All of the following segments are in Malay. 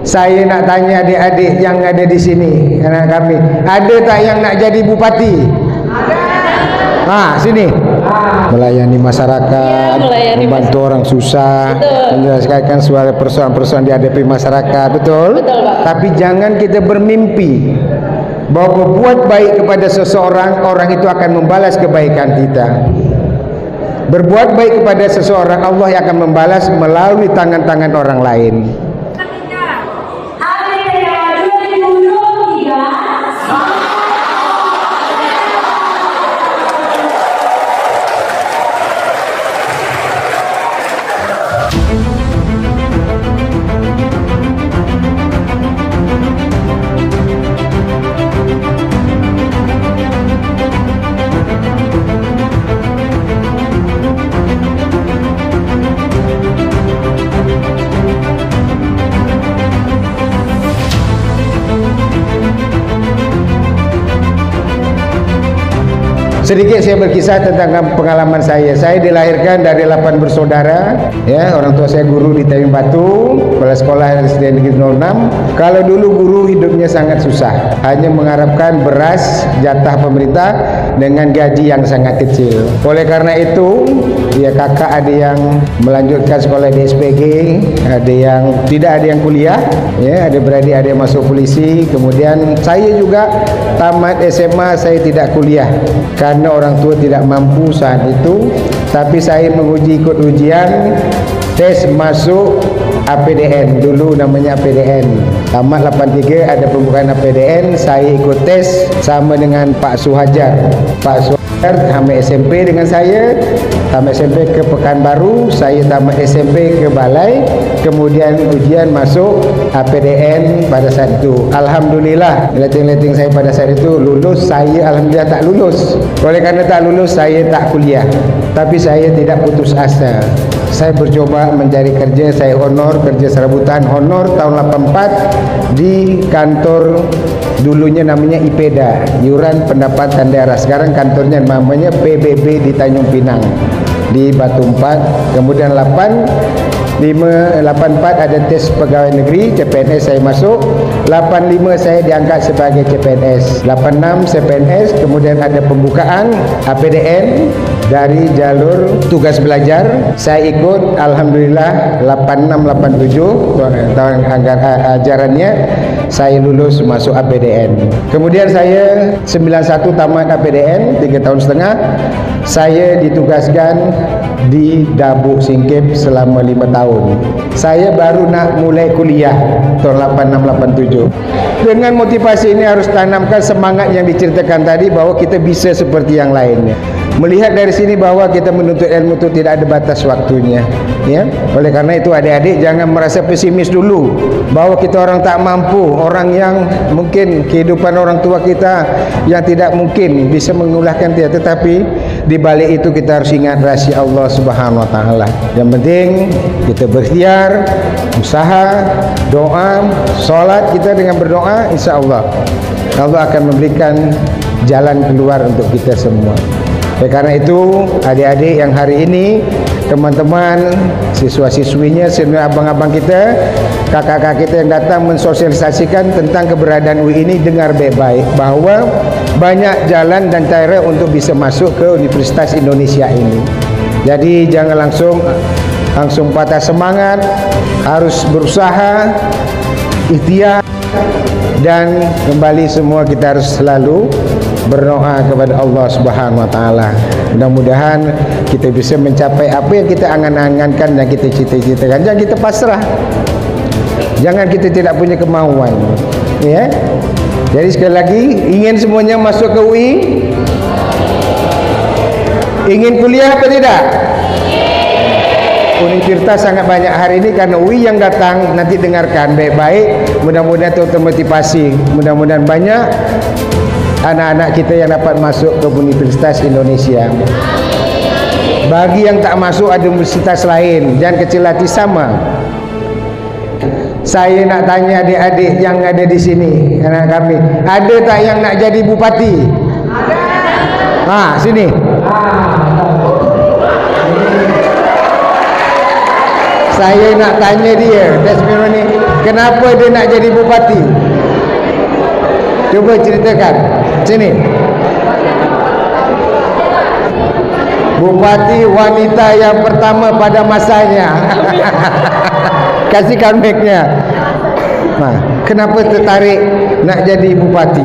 Saya nak tanya adik-adik yang ada di sini, anak kami, ada tak yang nak jadi bupati? Sini. Melayani masyarakat, membantu orang susah, menyelesaikan suara persoalan-persoalan dihadapi masyarakat, betul? Betul, Pak. Tapi jangan kita bermimpi bahwa berbuat baik kepada seseorang, orang itu akan membalas kebaikan kita. Berbuat baik kepada seseorang, Allah yang akan membalas melalui tangan-tangan orang lain. Sedikit saya berkisah tentang pengalaman saya. Saya dilahirkan dari 8 bersaudara. Ya, orang tua saya guru di Tanjung Batu, kepala sekolah SD Negeri 06. Kalau dulu guru hidupnya sangat susah, hanya mengharapkan beras jatah pemerintah dengan gaji yang sangat kecil. Oleh karena itu, ya kakak ada yang melanjutkan sekolah di SPG, ada yang tidak, ada yang kuliah, ya, ada beradik ada yang masuk polisi. Kemudian saya juga tamat SMA, saya tidak kuliah karena orang tua tidak mampu saat itu. Tapi saya menguji ikut ujian tes masuk APDN, dulu namanya APDN. Tamat 83 ada pembukaan APDN, saya ikut tes sama dengan Pak Suhajar. Pak Suhajar tamat SMP dengan saya, tamat SMP ke Pekanbaru, saya tamat SMP ke Balai, kemudian ujian masuk APDN pada saat itu. Alhamdulillah, letting-letting saya pada saat itu lulus. Saya alhamdulillah tak lulus. Oleh karena tak lulus, saya tak kuliah. Tapi saya tidak putus asa. Saya bercoba mencari kerja, saya honor, kerja serabutan honor tahun 84 di kantor dulunya namanya IPEDA, Iuran Pendapatan Daerah. Sekarang kantornya namanya PBB di Tanjung Pinang di Batu 4. Kemudian 84 ada tes pegawai negeri CPNS, saya masuk. 85 saya diangkat sebagai CPNS. 86 CPNS, kemudian ada pembukaan APDN dari jalur tugas belajar. Saya ikut, alhamdulillah 86 87 tahun ajarannya saya lulus masuk APDN. Kemudian saya 91 tamat APDN 3 tahun setengah. Saya ditugaskan di Dabuk Singkep selama 5 tahun. Saya baru nak mulai kuliah tahun 86 87. Dengan motivasi ini harus tanamkan semangat yang diceritakan tadi bahwa kita bisa seperti yang lainnya. Melihat dari sini bahwa kita menuntut ilmu itu tidak ada batas waktunya, ya. Oleh karena itu adik-adik jangan merasa pesimis dulu bahwa kita orang tak mampu, orang yang mungkin kehidupan orang tua kita yang tidak mungkin bisa mengulahkan dia. Tetapi di balik itu kita harus ingat rahasia Allah Subhanahu Wa Taala. Yang penting kita berikhtiar, usaha, doa, solat kita dengan berdoa, insya Allah Allah akan memberikan jalan keluar untuk kita semua. Oleh karena itu adik-adik yang hari ini, teman-teman, siswa-siswinya, semua abang-abang kita, kakak-kakak kita yang datang mensosialisasikan tentang keberadaan UI ini, dengar baik-baik bahwa banyak jalan dan cara untuk bisa masuk ke Universitas Indonesia ini. Jadi jangan langsung patah semangat, harus berusaha, ikhtiar, dan kembali semua kita harus selalu berdoa kepada Allah Subhanahu Wa Taala. Mudah-mudahan kita bisa mencapai apa yang kita angan-angankan dan kita cita-citakan. Jangan kita pasrah, jangan kita tidak punya kemauan, ya. Jadi sekali lagi, ingin semuanya masuk ke UI, ingin kuliah apa tidak? Universitas sangat banyak hari ini karena UI yang datang. Nanti dengarkan baik-baik, mudah-mudahan itu termotivasi, mudah-mudahan banyak anak-anak kita yang dapat masuk ke Universitas Indonesia. Bagi yang tak masuk, ada universitas lain, jangan kecil hati sama. Saya nak tanya adik-adik yang ada di sini, anak kami, ada tak yang nak jadi bupati? Ada. Sini. Saya nak tanya dia, testimoni. Kenapa dia nak jadi bupati? Coba ceritakan. Sini. Bupati wanita yang pertama pada masanya. Kasihkan mic-nya. Nah, kenapa tertarik nak jadi bupati?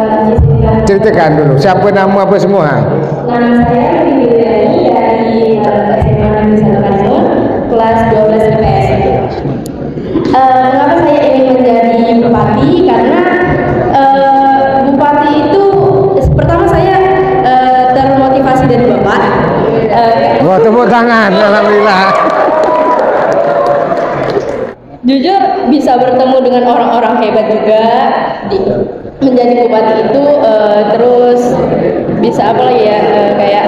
Ceritakan dulu. Siapa nama apa semua? Nama saya Widiani dari SMA Negeri 1 Kasur, kelas 12 IPS. Mengapa saya ingin menjadi bupati? Karena bupati itu pertama saya termotivasi dari bapak. Oh, tepuk tangan, alhamdulillah. Jujur bisa bertemu dengan orang-orang hebat juga. Menjadi bupati itu terus bisa apa lagi ya, kayak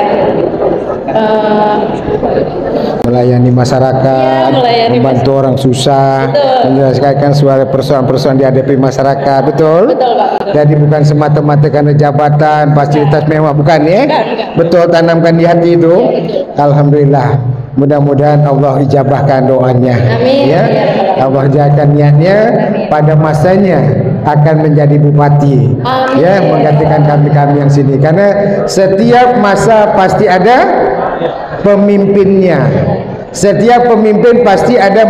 melayani masyarakat, membantu orang susah, menyelesaikan suara persoalan-persoalan dihadapi masyarakat, betul? Betul, Pak. Betul. Jadi bukan semata-mata karena jabatan, fasilitas mewah, bukan ya? Betul, tanamkan di hati itu. Alhamdulillah. Mudah-mudahan Allah ijabahkan doanya. Amin. Ya, Allah jadikan niatnya pada masanya akan menjadi bupati. Amin. Ya, menggantikan kami-kami yang sini. Karena setiap masa pasti ada pemimpinnya. Setiap pemimpin pasti ada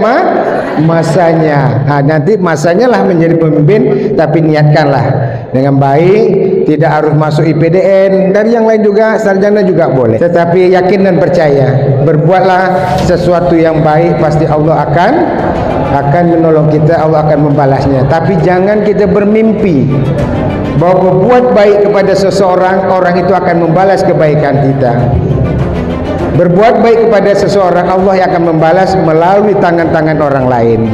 masanya. Nah, nanti masanya lah menjadi pemimpin, tapi niatkanlah dengan baik, tidak harus masuk IPDN, dari yang lain juga, sarjana juga boleh. Tetapi yakin dan percaya, berbuatlah sesuatu yang baik, pasti Allah akan menolong kita, Allah akan membalasnya. Tapi jangan kita bermimpi bahwa berbuat baik kepada seseorang, orang itu akan membalas kebaikan kita. Berbuat baik kepada seseorang, Allah yang akan membalas melalui tangan-tangan orang lain.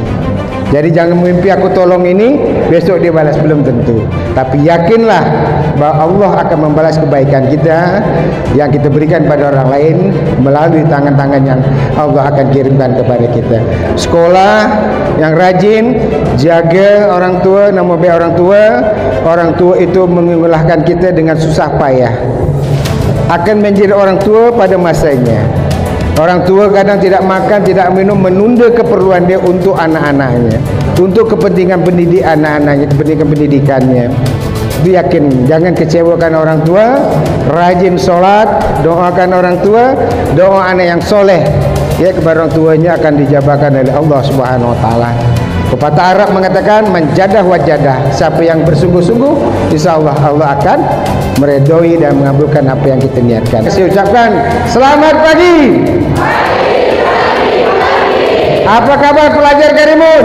Jadi jangan mimpi aku tolong ini, besok dia balas, belum tentu. Tapi yakinlah bahwa Allah akan membalas kebaikan kita yang kita berikan pada orang lain melalui tangan-tangan yang Allah akan kirimkan kepada kita. Sekolah yang rajin, jaga orang tua, nama baik orang tua. Orang tua itu mengelahkan kita dengan susah payah. Akan menjadi orang tua pada masanya. Orang tua kadang tidak makan, tidak minum, menunda keperluan dia untuk anak-anaknya, untuk kepentingan pendidik anak-anaknya, kepentingan pendidikannya. Itu yakin, jangan kecewakan orang tua. Rajin sholat, doakan orang tua, doa anak yang soleh ya kepada orang tuanya akan dijabahkan oleh Allah Subhanahu Wa Taala. Pepatah Arab mengatakan menjadah wajadah. Siapa yang bersungguh-sungguh, insya Allah Allah akan meredoi dan mengabulkan apa yang kita niatkan. Saya ucapkan selamat pagi. Apa kabar pelajar Karimun?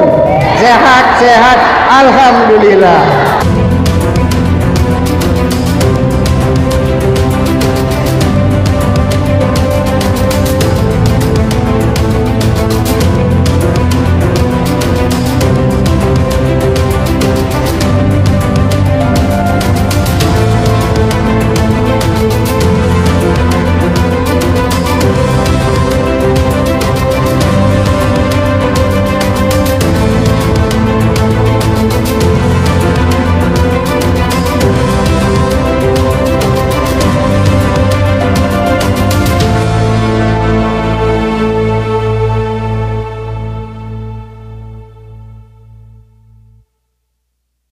Sehat, sehat, alhamdulillah.